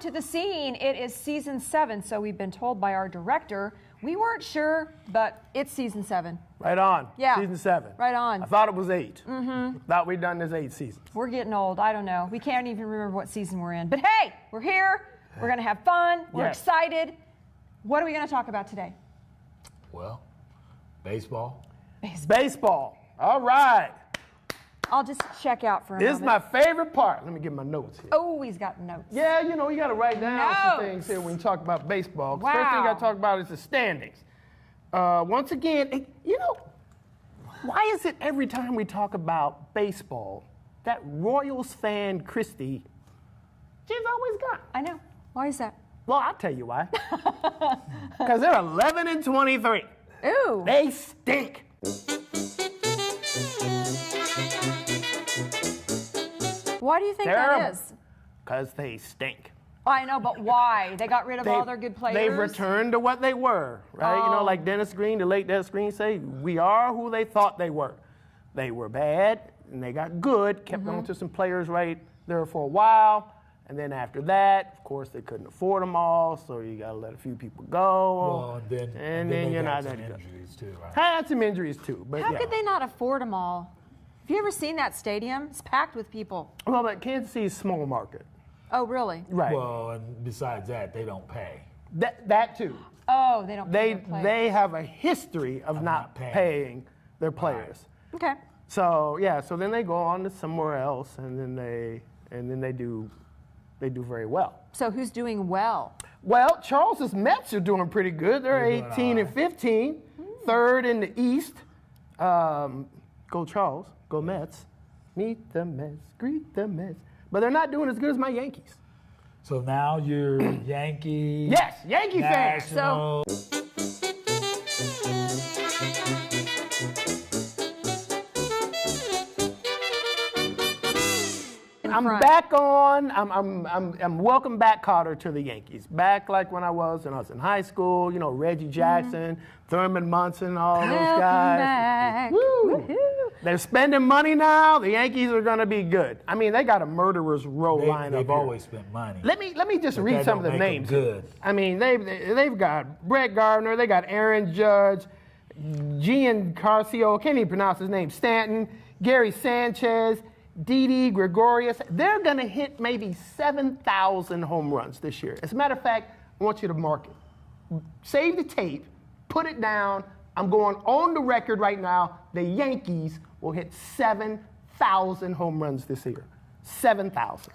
to the scene. It is season 7, so we've been told by our director. We weren't sure, but it's season 7. Right on. Yeah. Season 7. Right on. I thought it was 8. Thought we'd done this 8 seasons. We're getting old. I don't know. We can't even remember what season we're in. But hey, we're here. We're going to have fun. We're excited. What are we going to talk about today? Well, baseball. Baseball. All right. I'll just check out for a This moment. is my favorite part. Let me get my notes here. Oh, he's got notes. Yeah, you know, you got to write down some Notes. things here when you talk about baseball. Wow. First thing I got to talk about is the standings. Once again, you know, why is it every time we talk about baseball, that Royals fan, Christy, she's always gone? I know. Why is that? Well, I'll tell you why. Because they're 11-23. Ooh. They stink. Why do you think that is? Because they stink. I know, but why? They got rid of all their good players? They've returned to what they were, right? You know, like Dennis Green, the late Dennis Green say, we are who they thought they were. They were bad, and they got good, kept on to some players right there for a while, and then after that, of course, they couldn't afford them all, so you got to let a few people go. Well, and then you're they not got some that good. injuries too, right? Had some injuries too, but How yeah. could they not afford them all? Have you ever seen that stadium? It's packed with people. Well, but Kansas City is small market. Oh, really? Right. Well, and besides that, they don't pay. That too. Oh, they don't pay their players. They have a history of not paying. paying their players. Okay. So yeah, so then they go on to somewhere else, and then they do very well. So who's doing well? Well, Charles's Mets are doing pretty good. They're 18-15, third in the East. Go Charles, go Mets. Meet the Mets, greet the Mets. But they're not doing as good as my Yankees. So now you're Yankee. Yes, Yankee fans. National. I'm back on. I'm welcome back, Carter, to the Yankees. Back like when I was in high school. You know, Reggie Jackson, Thurman Munson, all those guys. Back. Woo. They're spending money now. The Yankees are going to be good. I mean, they got a murderer's row lineup. They've here. always spent money. Let me just read that some of don't the make names. them good. I mean, they've got Brett Gardner. They got Aaron Judge, Giancarlo. Can't even pronounce his name. Stanton, Gary Sanchez, Didi Gregorius. They're going to hit maybe 7,000 home runs this year. As a matter of fact, I want you to mark it. Save the tape. Put it down. I'm going on the record right now. The Yankees will hit 7,000 home runs this year. 7,000.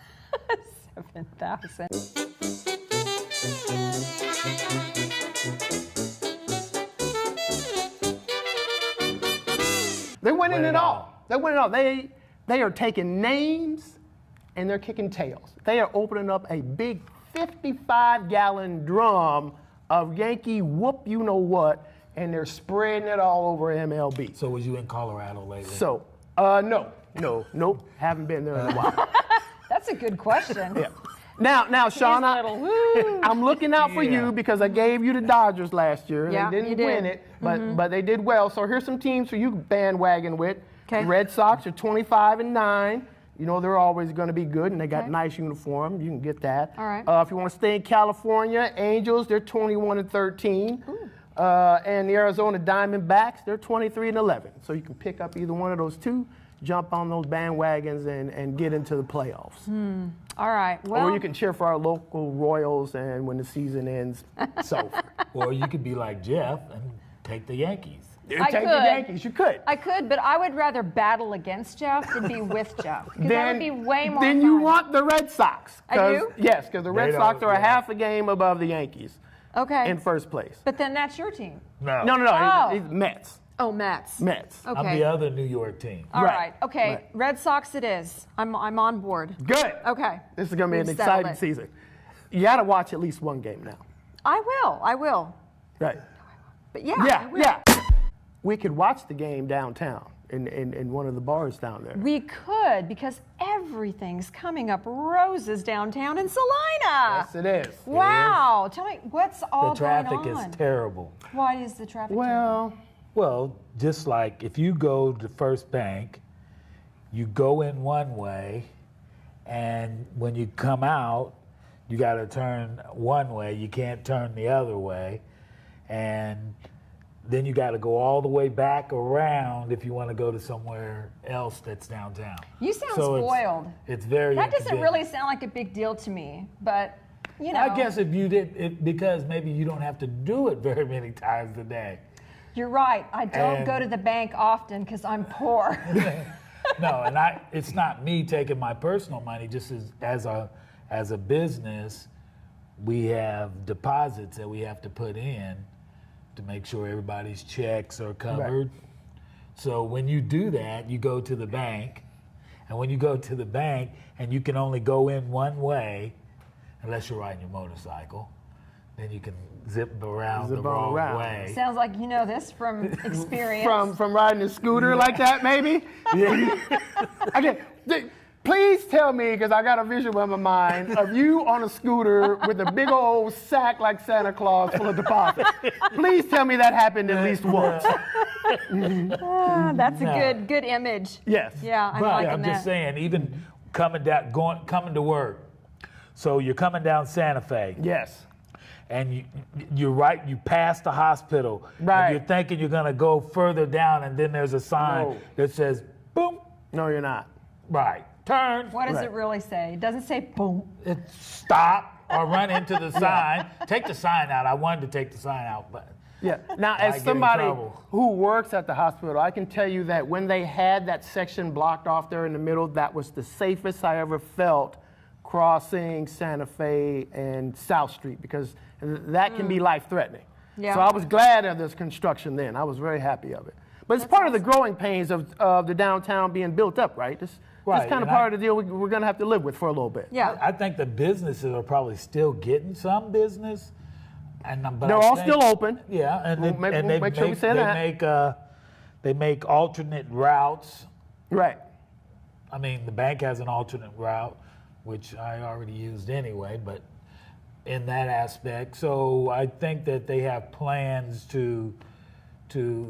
7,000. They're winning it all. They're winning it all. They are taking names and they're kicking tails. They are opening up a big 55-gallon drum of Yankee whoop you know what, and they're spreading it all over MLB. So was you in Colorado lately? So, nope, haven't been there in a while. That's a good question. Yeah. Now, Shauna, I'm looking out for you because I gave you the Dodgers last year. Yeah, they didn't you did. win it, but they did well. So here's some teams for you bandwagon with. Okay. The Red Sox are 25-9. You know they're always going to be good, and they got nice uniform. You can get that. All right. If you want to stay in California, Angels, they're 21-13. And the Arizona Diamondbacks, they're 23-11. So you can pick up either one of those two, jump on those bandwagons, and get into the playoffs. All right. Well, Or you can cheer for our local Royals, and when the season ends, it's over. Or you could be like Jeff and take the Yankees. I Take could. the Yankees. You could. I could, but I would rather battle against Jeff than be with Jeff. Because that would be way more Then fun. you want the Red Sox. I do? Yes, because the Red They Sox don't- are a yeah. half a game above the Yankees Okay. in first place. But then that's your team. No. No. Oh. It's Mets. Oh, Mets. Mets. Okay. I'm the other New York team. All Right. right. Okay. Right. Red Sox it is. I'm on board. Good. Okay. This is going to be an We've settled exciting it. season. You got to watch at least one game now. I will. Right. But yeah. I will. Yeah. We could watch the game downtown in one of the bars down there. We could, because everything's coming up roses downtown in Salina. Yes, it is. Wow. Tell me, what's all The traffic going on? is terrible. Why is the traffic terrible? Well, just like if you go to First Bank, you go in one way, and when you come out, you got to turn one way. You can't turn the other way. And then you got to go all the way back around if you want to go to somewhere else that's downtown. You sound So spoiled. It's very That doesn't inconvenient. really sound like a big deal to me, but you know. I guess if you did it, because maybe you don't have to do it very many times a day. You're right. I don't And- go to the bank often because I'm poor. No, and it's not me taking my personal money. Just as a business, we have deposits that we have to put in to make sure everybody's checks are covered. Right. So when you do that, you go to the bank, and when you go to the bank, and you can only go in one way, unless you're riding your motorcycle, then you can zip around the wrong way. Sounds like you know this from experience. From riding a scooter like that, maybe? Again, please tell me, because I got a visual in my mind of you on a scooter with a big old sack like Santa Claus full of deposits. Please tell me that happened at least once. That's a good image. Yes. Yeah, I'm But liking I'm that. just saying, even coming to work. So you're coming down Santa Fe. Yes. And you're right, you pass the hospital. Right. And you're thinking you're going to go further down, and then there's a sign No. that says, boom, No, you're not. right, turn. What does Right. it really say? It doesn't say boom. It's stop or run into the sign. Take the sign out. I wanted to take the sign out, but Yeah. Now, I as get in somebody trouble. who works at the hospital, I can tell you that when they had that section blocked off there in the middle, that was the safest I ever felt crossing Santa Fe and South Street, because that can be life-threatening. Yeah. So I was glad of this construction then. I was very happy of it. But it's part of the growing pains of the downtown being built up, right? This Right, kind of and part of the deal we're going to have to live with for a little bit. Yeah. I think the businesses are probably still getting some business. But They're I all think- still open. Yeah, and We'll make sure we say that. They make alternate routes. Right. I mean, the bank has an alternate route, which I already used anyway, but in that aspect. So I think that they have plans to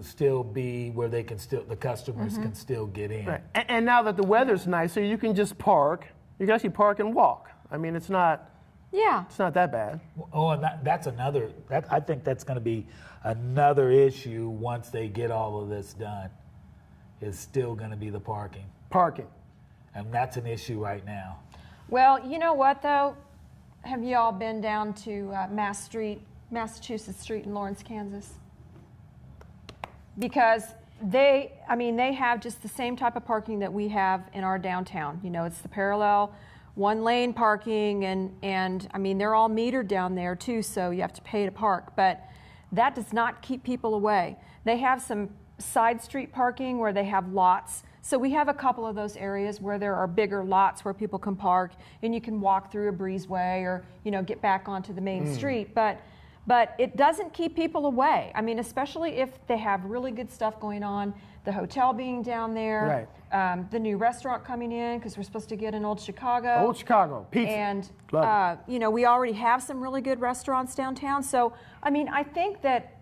still be where they can still, the customers can still get in. Right. And now that the weather's nicer, you can just park. You can actually park and walk. I mean, it's not that bad. Oh, and that's another, I think that's going to be another issue once they get all of this done, is still going to be the parking. Parking. And that's an issue right now. Well, you know what though? Have you all been down to Massachusetts Street in Lawrence, Kansas? Because they have just the same type of parking that we have in our downtown. You know, it's the parallel one lane parking, and I mean, they're all metered down there too, so you have to pay to park, but that does not keep people away. They have some side street parking where they have lots. So we have a couple of those areas where there are bigger lots where people can park, and you can walk through a breezeway or, you know, get back onto the main street. But it doesn't keep people away. I mean, especially if they have really good stuff going on, the hotel being down there, the new restaurant coming in, because we're supposed to get in Old Chicago. Old Chicago, pizza. And, Love it. you know, we already have some really good restaurants downtown. So, I mean, I think that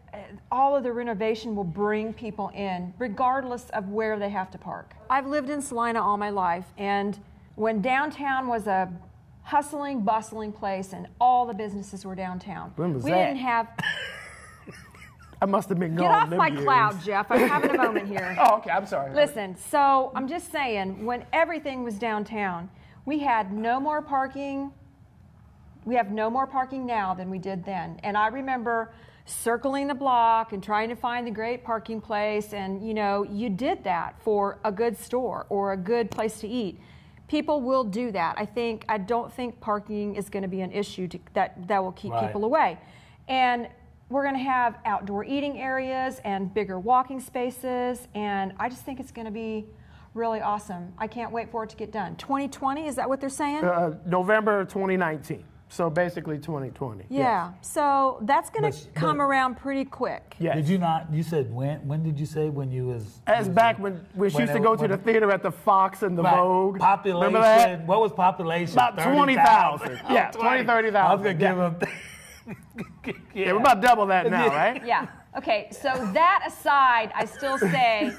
all of the renovation will bring people in, regardless of where they have to park. I've lived in Salina all my life, and when downtown was a hustling, bustling place, and all the businesses were downtown. When was we that? didn't have. I must have been gone. Get off them my years. cloud, Jeff. I'm having a moment here. Oh, okay. I'm sorry. Listen, so I'm just saying, when everything was downtown, we had no more parking. We have no more parking now than we did then. And I remember circling the block and trying to find the great parking place. And, you know, you did that for a good store or a good place to eat. People will do that. I don't think parking is going to be an issue that will keep people away. And we're going to have outdoor eating areas and bigger walking spaces. And I just think it's going to be really awesome. I can't wait for it to get done. 2020, is that what they're saying? November 2019. So basically 2020. Yeah. So that's going to But- come around pretty quick. Yes. Did you not, you said when did you say when you was? As back when she used to go to the theater at the Fox and the Right. Vogue. Population, Remember that? what was population? About 20,000. Yeah, 20, 30,000. I was going to give them. Yeah, we're about double that now, right? Yeah. Okay. So that aside, I still say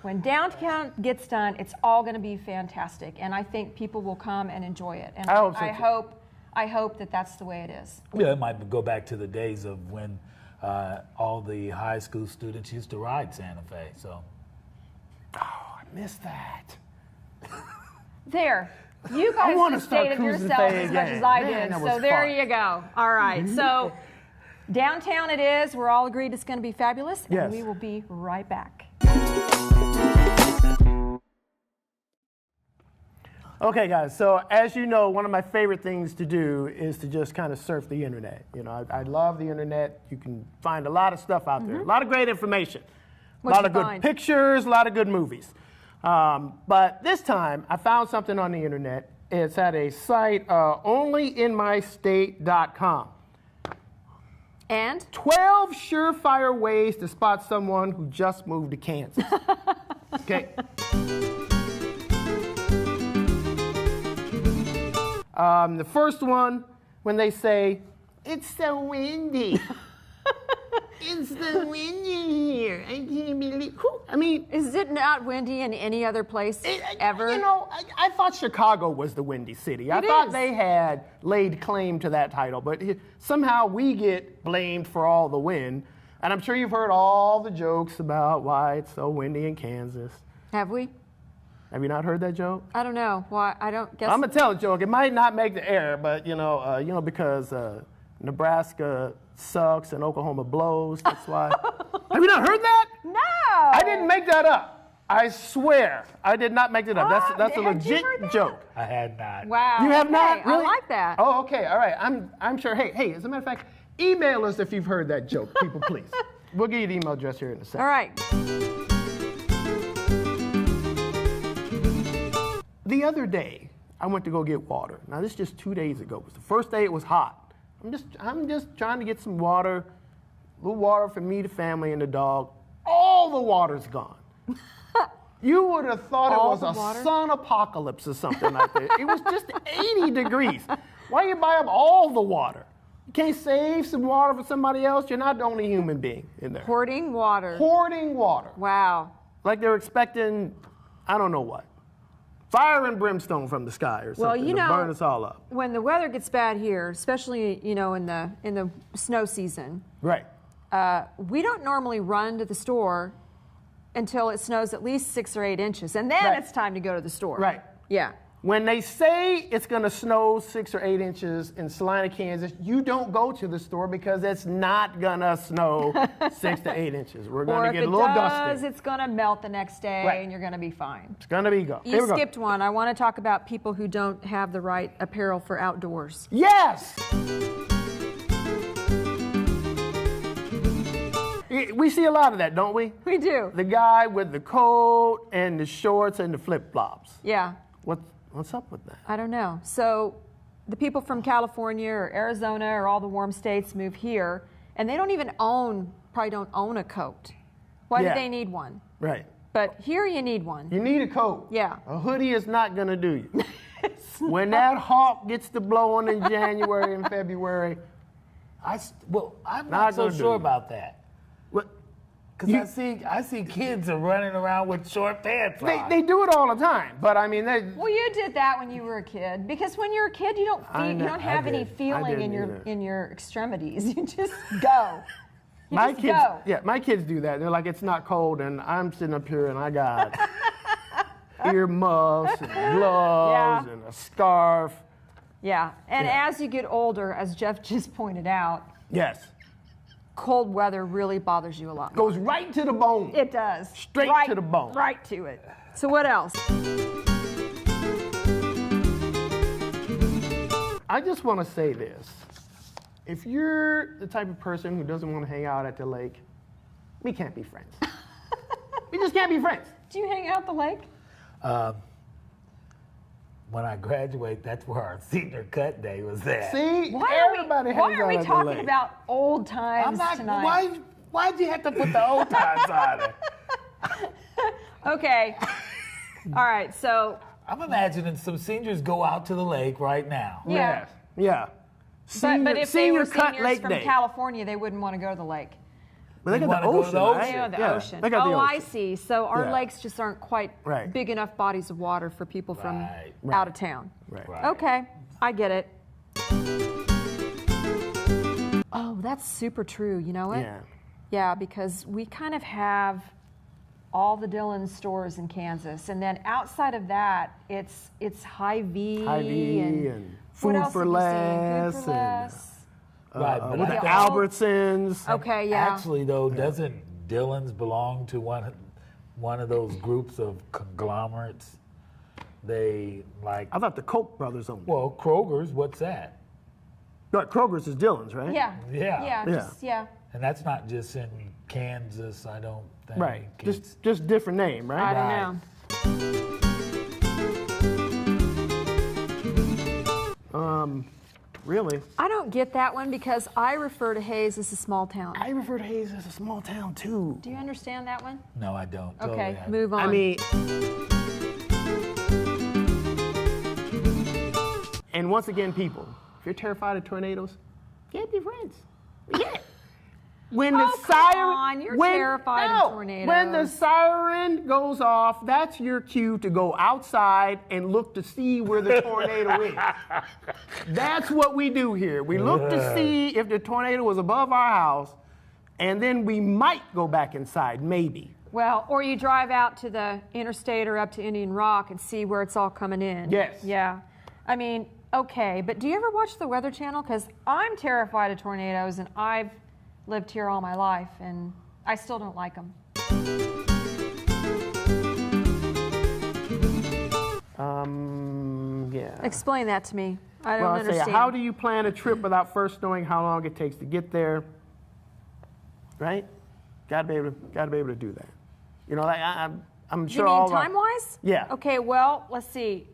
when downtown gets done, it's all going to be fantastic. And I think people will come and enjoy it. And I hope so, too. I hope that that's the way it is. Yeah, it might go back to the days of when all the high school students used to ride Santa Fe. So. Oh, I missed that. There. You guys just stated yourself as much as I did. So there you go. All right. So downtown it is. We're all agreed it's going to be fabulous. And Yes. we will be right back. Okay, guys, so as you know, one of my favorite things to do is to just kind of surf the internet. You know, I love the internet. You can find a lot of stuff out there, a lot of great information, a lot of good pictures, a lot of good movies. But this time, I found something on the internet. It's at a site, onlyinmystate.com. And? 12 surefire ways to spot someone who just moved to Kansas. Okay. The first one, when they say, it's so windy. It's so windy here. I can't believe. I mean, is it not windy in any other place ever? You know, I thought Chicago was the windy city. I thought they had laid claim to that title, but somehow we get blamed for all the wind. And I'm sure you've heard all the jokes about why it's so windy in Kansas. Have we? Have you not heard that joke? I don't know. Why? I don't guess. I'm gonna tell a joke. It might not make the air, but you know, because Nebraska sucks and Oklahoma blows. That's why. Have you not heard that? No. I didn't make that up. I swear, I did not make it up. That's a legit joke. I had not. Wow. You have not? Really? I like that. Oh, okay. All right. I'm sure. Hey. As a matter of fact, email us if you've heard that joke, people, please. We'll give you the email address here in a second. All right. The other day, I went to go get water. Now, this is just 2 days ago. It was the first day it was hot. I'm just trying to get some water, a little water for me, the family, and the dog. All the water's gone. You would have thought it was a sun apocalypse or something like that. It was just 80 degrees. Why you buy up all the water? You can't save some water for somebody else? You're not the only human being in there. Hoarding water. Hoarding water. Wow. Like they're expecting, I don't know what. Fire and brimstone from the sky or something to burn us all up. When the weather gets bad here, especially in the snow season, right? We don't normally run to the store until it snows at least 6 or 8 inches, and then it's time to go to the store. Right. Yeah. When they say it's going to snow 6 or 8 inches in Salina, Kansas, you don't go to the store because it's not going to snow 6 to 8 inches. We're going to get a little dusty. It's going to melt the next day, and you're going to be fine. It's going to be go. You skipped one. I want to talk about people who don't have the right apparel for outdoors. Yes. We see a lot of that, don't we? We do. The guy with the coat and the shorts and the flip-flops. Yeah. What's up with that? I don't know. So the people from California or Arizona or all the warm states move here, and they probably don't own a coat. Why do they need one? Right. But here you need one. You need a coat. Yeah. A hoodie is not going to do you. When that hawk gets to blowing in January and February, I'm not so sure about that. Because I see kids are running around with short pants on. They do it all the time, but I mean, well, you did that when you were a kid, because when you're a kid, you don't have any feeling in your extremtrities. You just go. My kids do that. They're like, it's not cold, and I'm sitting up here and I got earmuffs and gloves and a scarf. Yeah, and as you get older, as Jeff just pointed out. Yes. Cold weather really bothers you a lot more. Goes right to the bone. It does. Straight to the bone. Right to it. So what else? I just want to say this. If you're the type of person who doesn't want to hang out at the lake, we can't be friends. We just can't be friends. Do you hang out at the lake? When I graduate, that's where our senior cut day was at. See, why are we talking about old times tonight? Why'd you have to put the old times on it? Okay. All right, so. I'm imagining some seniors go out to the lake right now. Yeah. Yeah. But if they were seniors from California, they wouldn't want to go to the lake. But they got the ocean, right? They got the ocean. They got the ocean. I see. So our lakes just aren't quite big enough bodies of water for people from out of town. Right. Okay, I get it. Oh, that's super true. You know it? Yeah. Yeah, because we kind of have all the Dillons stores in Kansas, and then outside of that, it's Hy-Vee and what Food else for have you seen? Less. Food for Less. Right, but With I the think- Albertsons. Okay, yeah. Actually, though, doesn't Dillons belong to one of those groups of conglomerates? They like. I thought the Koch brothers owned it. Well, Kroger's. What's that? But Kroger's is Dillons, right? Yeah. Yeah. Yeah. Just, yeah. And that's not just in Kansas, I don't think. Right. It's- Just different name, right? I Right. don't know. Really? I don't get that one because I refer to Hayes as a small town. I refer to Hayes as a small town too. Do you understand that one? No, I don't. Okay, Totally. move on. I mean, and once again, people, if you're terrified of tornadoes, can't be friends. Yeah. When the Oh, come on, you're terrified of tornadoes. When the siren goes off, that's your cue to go outside and look to see where the tornado is. That's what we do here. We look to see if the tornado was above our house, and then we might go back inside, maybe. Well, or you drive out to the interstate or up to Indian Rock and see where it's all coming in. Yes. Yeah. I mean, okay, but do you ever watch the Weather Channel? Because I'm terrified of tornadoes, and I've lived here all my life, and I still don't like them. Yeah. Explain that to me. I don't Well, I understand. say, how do you plan a trip without first knowing how long it takes to get there? Right? Gotta be able to do that. You know, like I'm You sure mean all time-wise? Yeah. Okay, well, let's see.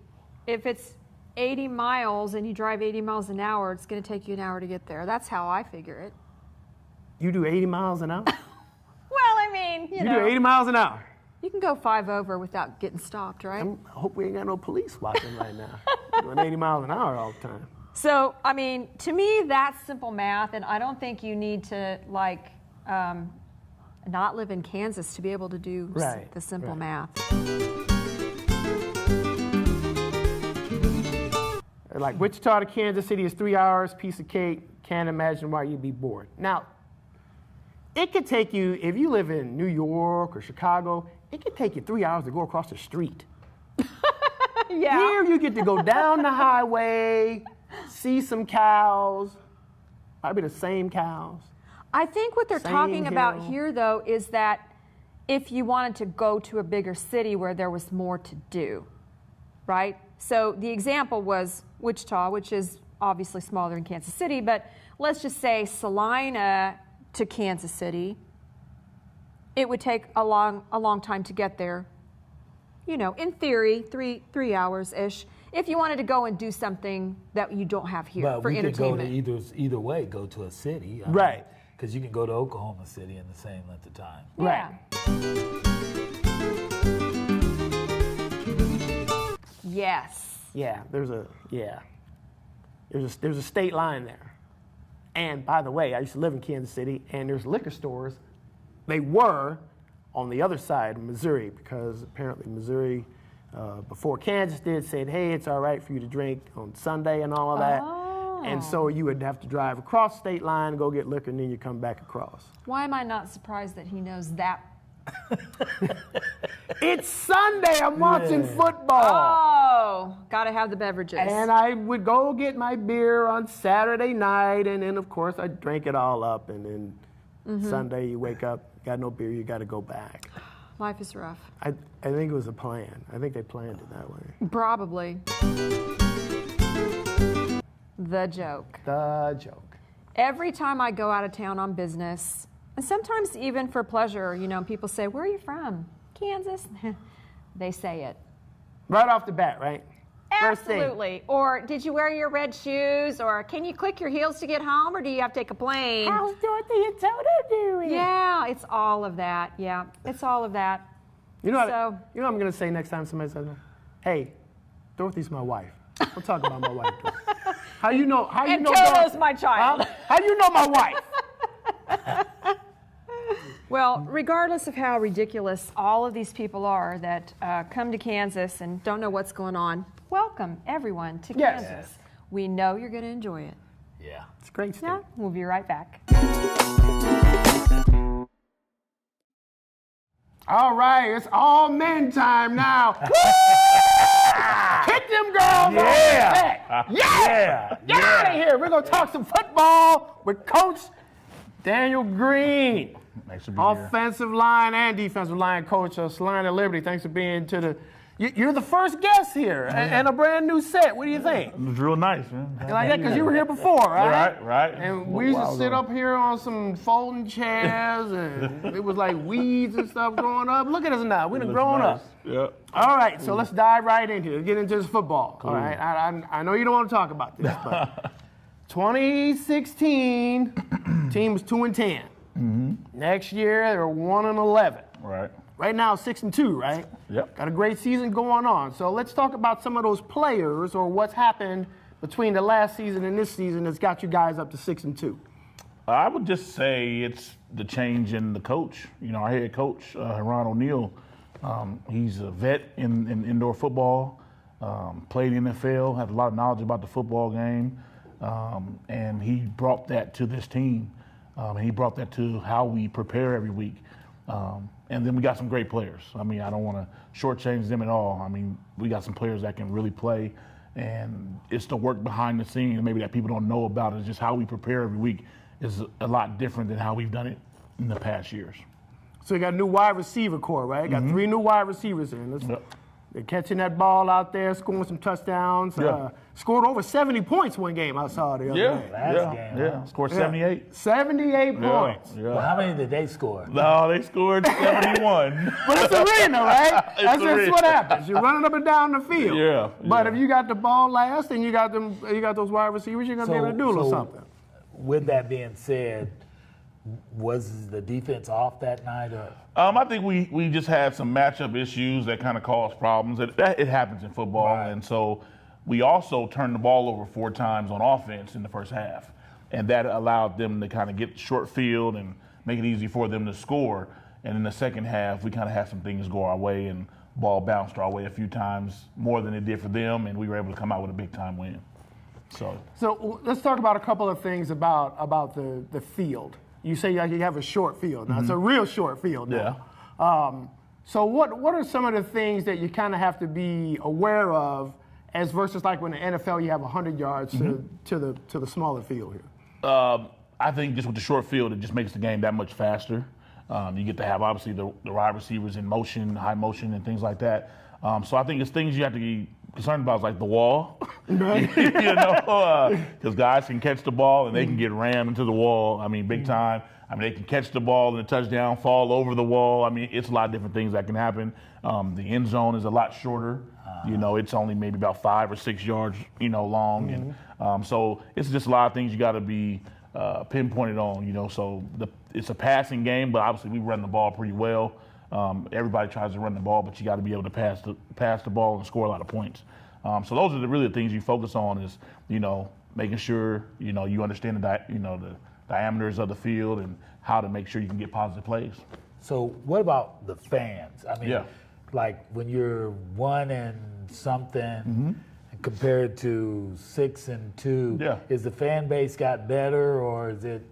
If it's 80 miles and you drive 80 miles an hour, it's going to take you an hour to get there. That's how I figure it. You do 80 miles an hour. Well, I mean, you You know, do 80 miles an hour. you can go 5 over without getting stopped, right? I hope we ain't got no police watching right now. Doing 80 miles an hour all the time. So, I mean, to me, that's simple math, and I don't think you need to, like, not live in Kansas to be able to do Right, the simple right. math. Like Wichita to Kansas City is 3 hours, piece of cake. Can't imagine why you'd be bored. Now, it could take you, if you live in New York or Chicago, it could take you 3 hours to go across the street. Yeah. Here you get to go down the highway, see some cows, probably the same cows. I think what they're Same talking about hill. here, though, is that if you wanted to go to a bigger city where there was more to do, right? So the example was Wichita, which is obviously smaller than Kansas City, but let's just say Salina to Kansas City, it would take a long time to get there. You know, in theory, three hours-ish, if you wanted to go and do something that you don't have here But for we could go entertainment. to either way, go to a city. Right. Because you can go to Oklahoma City in the same length of time. Yeah. Yes. Yeah, there's a state line there. And by the way, I used to live in Kansas City, and there's liquor stores. They were on the other side of Missouri, because apparently Missouri, before Kansas did, said, hey, it's all right for you to drink on Sunday and all of that. Oh. And so you would have to drive across the state line, go get liquor, and then you come back across. Why am I not surprised that he knows that? It's Sunday, I'm watching football. Oh, gotta have the beverages. And I would go get my beer on Saturday night, and then, of course, I drank it all up. And then Sunday, you wake up, got no beer, you got to go back. Life is rough. I think it was a plan. I think they planned it that way. Probably. The joke. The joke. Every time I go out of town on business, and sometimes even for pleasure, you know, people say, where are you from? Kansas? They say it. Right off the bat, right? First thing. Absolutely. Or did you wear your red shoes? Or can you click your heels to get home? Or do you have to take a plane? How's Dorothy and Toto doing? Yeah, it's all of that. Yeah, it's all of that. You know what, So- you know what I'm going to say next time somebody says that? Hey, Dorothy's my wife. We'll talk about my wife. Dorothy. How you know? How you And know? Toto's Dorothy? my child. Huh? How you know my wife? Well, regardless of how ridiculous all of these people are that come to Kansas and don't know what's going on, welcome everyone to Yes. Kansas. We know you're going to enjoy it. Yeah. It's great stuff. Yeah, we'll be right back. All right, it's all men time now. Kick them girls off. Yeah. Get out of here. We're going to talk some football with Coach Daniel Green. Thanks for being here. Offensive line and defensive line coach of Salina Liberty. Thanks for being you're the first guest here and a brand new set. What do you think? It was real nice, man. You like that? Because you were here before, right? Right. And we used to sit up here on some folding chairs, and it was like weeds and stuff growing up. Look at us now. We done grown up. Yeah. All right, so let's dive right into it. Get into this football. All right, I know you don't want to talk about this, but 2016, team was 2-10. Mm-hmm. Next year, they were 1-11. Right. Right now, 6-2, right? Yep. Got a great season going on. So let's talk about some of those players or what's happened between the last season and this season that's got you guys up to 6-2. I would just say it's the change in the coach. Our head coach, Ron O'Neal, he's a vet in indoor football, played in the NFL, had a lot of knowledge about the football game, and he brought that to this team. And he brought that to how we prepare every week. And then we got some great players. I don't want to shortchange them at all. We got some players that can really play, and it's the work behind the scenes maybe that people don't know about. It's just how we prepare every week is a lot different than how we've done it in the past years. So you got a new wide receiver core, right? Got 3 new wide receivers in. They're catching that ball out there, scoring some touchdowns. Scored over 70 points one game I saw the other day. Last game, huh? Scored 78. 78 points. Well, how many did they score? No, they scored 71. But it's arena, right? That's arena. what happens. You're running up and down the field. Yeah. But if you got the ball last and you got those wide receivers, you're gonna be able to do a little something. With that being said, was the defense off that night? Or? I think we just had some matchup issues that kind of caused problems. It happens in football, Right. And so we also turned the ball over 4 times on offense in the first half, and that allowed them to kind of get short field and make it easy for them to score. And in the second half, we kind of had some things go our way, and ball bounced our way a few times more than it did for them, and we were able to come out with a big time win. So let's talk about a couple of things about the field. You say you have a short field. Now, it's a real short field now. Yeah. So what are some of the things that you kind of have to be aware of as versus like when the NFL you have 100 yards to the smaller field here? I think just with the short field, it just makes the game that much faster. You get to have, obviously, the wide receivers in motion, high motion, and things like that. So I think it's things you have to be concerned about, like the wall. Because guys can catch the ball and they can get rammed into the wall. Big time. They can catch the ball and the touchdown, fall over the wall. It's a lot of different things that can happen. The end zone is a lot shorter. It's only maybe about 5 or 6 yards, long. And so it's just a lot of things you got to be pinpointed on, So it's a passing game, but obviously we run the ball pretty well. Everybody tries to run the ball, but you got to be able to pass the ball and score a lot of points. So those are really the things you focus on is, making sure, you understand the diameters of the field and how to make sure you can get positive plays. So what about the fans? Like when you're 1 and something compared to 6-2, is the fan base got better or is it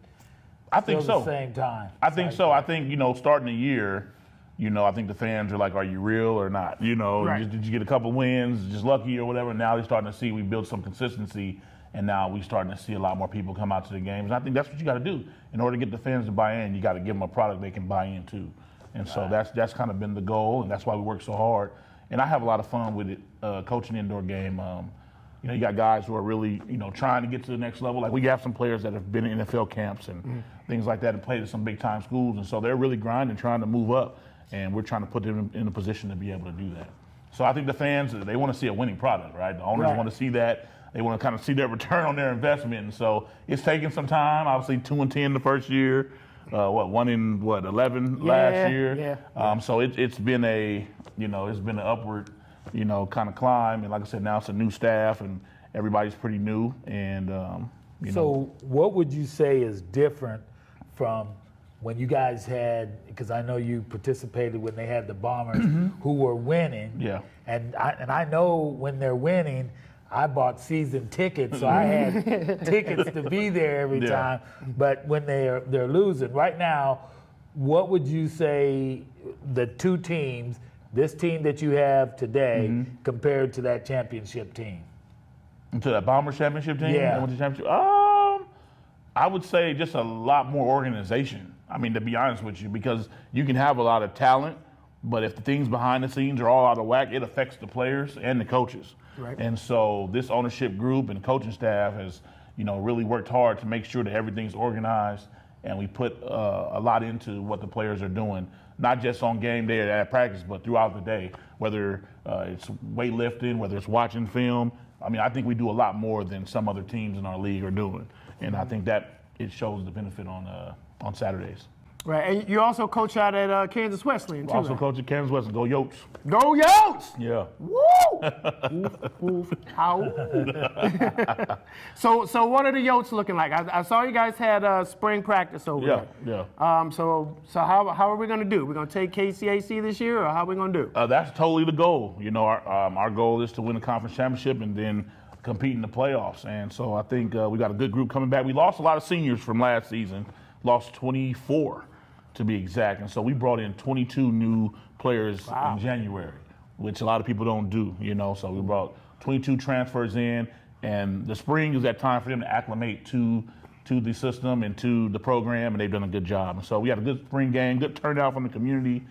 I think still so. the same time? I think so. I think, starting the year, I think the fans are like, are you real or not? Right. Did you get a couple wins, just lucky or whatever? Now they're starting to see we built some consistency, and now we're starting to see a lot more people come out to the games. And I think that's what you got to do. In order to get the fans to buy in, you got to give them a product they can buy into. And so that's kind of been the goal, and that's why we work so hard. And I have a lot of fun with it, coaching the indoor game. You got guys who are really, trying to get to the next level. Like we have some players that have been in NFL camps and things like that and played at some big time schools. And so they're really grinding, trying to move up. And we're trying to put them in a position to be able to do that. So I think the fans, they want to see a winning product, right? The owners want to see that. They want to kind of see their return on their investment. And so it's taken some time. Obviously 2-10 the first year. 1-11 last year. So it's been an upward, kind of climb. And like I said, now it's a new staff and everybody's pretty new. And So what would you say is different from when you guys had, because I know you participated when they had the Bombers who were winning. Yeah. And I know when they're winning, I bought season tickets, so I had tickets to be there every time. But when they're losing, right now, what would you say the two teams, this team that you have today, compared to that championship team? To that Bomber championship team? Yeah. That went to championship? I would say just a lot more organization. I mean, to be honest with you, because you can have a lot of talent, but if the things behind the scenes are all out of whack, it affects the players and the coaches. Right. And so this ownership group and coaching staff has, really worked hard to make sure that everything's organized, and we put a lot into what the players are doing, not just on game day or at practice, but throughout the day, whether it's weightlifting, whether it's watching film. I mean, I think we do a lot more than some other teams in our league are doing, and I think that it shows the benefit on Saturdays. Right, and you also coach out at Kansas Wesleyan, too. Also right? coach at Kansas Wesleyan. Go Yotes. Go Yotes! Yeah. Woo! Oof, oof, how? So what are the Yotes looking like? I saw you guys had spring practice over there. Yeah. So how are we going to do? We're going to take KCAC this year, or how are we going to do? That's totally the goal. Our goal is to win the conference championship and then compete in the playoffs. And so I think we got a good group coming back. We lost a lot of seniors from last season, lost 24 to be exact. And so we brought in 22 new players in January, which a lot of people don't do, So we brought 22 transfers in, and the spring is that time for them to acclimate to the system and to the program, and they've done a good job. And so we had a good spring game, good turnout from the community.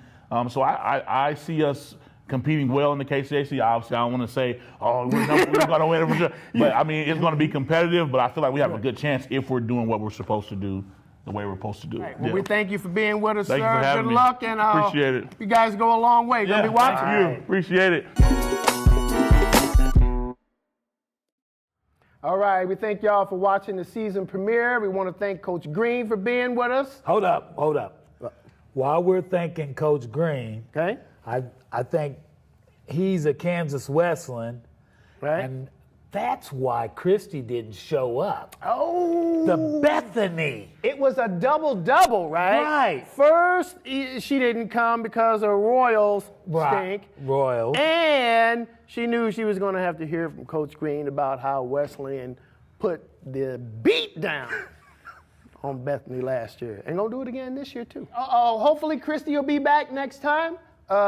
So I see us competing well in the KCAC. Obviously, I don't want to say, we're going to win for sure. But, I mean, it's going to be competitive, but I feel like we have a good chance if we're doing what we're supposed to do the way we're supposed to do. Right. Well, we thank you for being with us, Thank sir. you for having Good me. luck, and appreciate it. You guys go a long way. Gonna be watching Thank you. Appreciate it. All right, we thank y'all for watching the season premiere. We want to thank Coach Green for being with us. Hold up. While we're thanking Coach Green, Okay. I think he's a Kansas Wesleyan, Right. and that's why Christy didn't show up. Oh. The Bethany. It was a double-double, right? Right. First, she didn't come because her Royals stink. Royals. And she knew she was going to have to hear from Coach Green about how Wesleyan put the beat down on Bethany last year. And going to do it again this year, too. Hopefully, Christy will be back next time.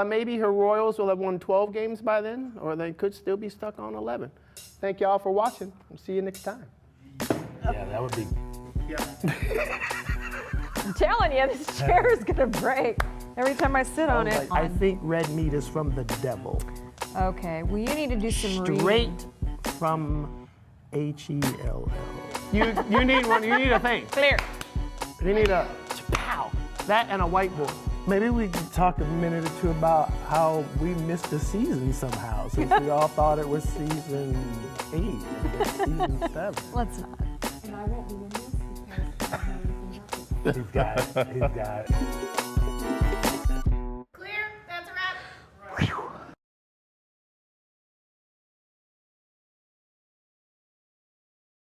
Maybe her Royals will have won 12 games by then, or they could still be stuck on 11. Thank y'all for watching. We'll see you next time. Yeah, that would be. I'm telling you, this chair is gonna break every time I sit on it. I think red meat is from the devil. Okay, well, you need to do some reading. Straight from H-E-L-L. You need one. You need a thing. Clear. You need a pow. That and a whiteboard. Maybe we could talk a minute or two about how we missed the season somehow, since we all thought it was season 8 and it's season 7. Let's not. He's got it.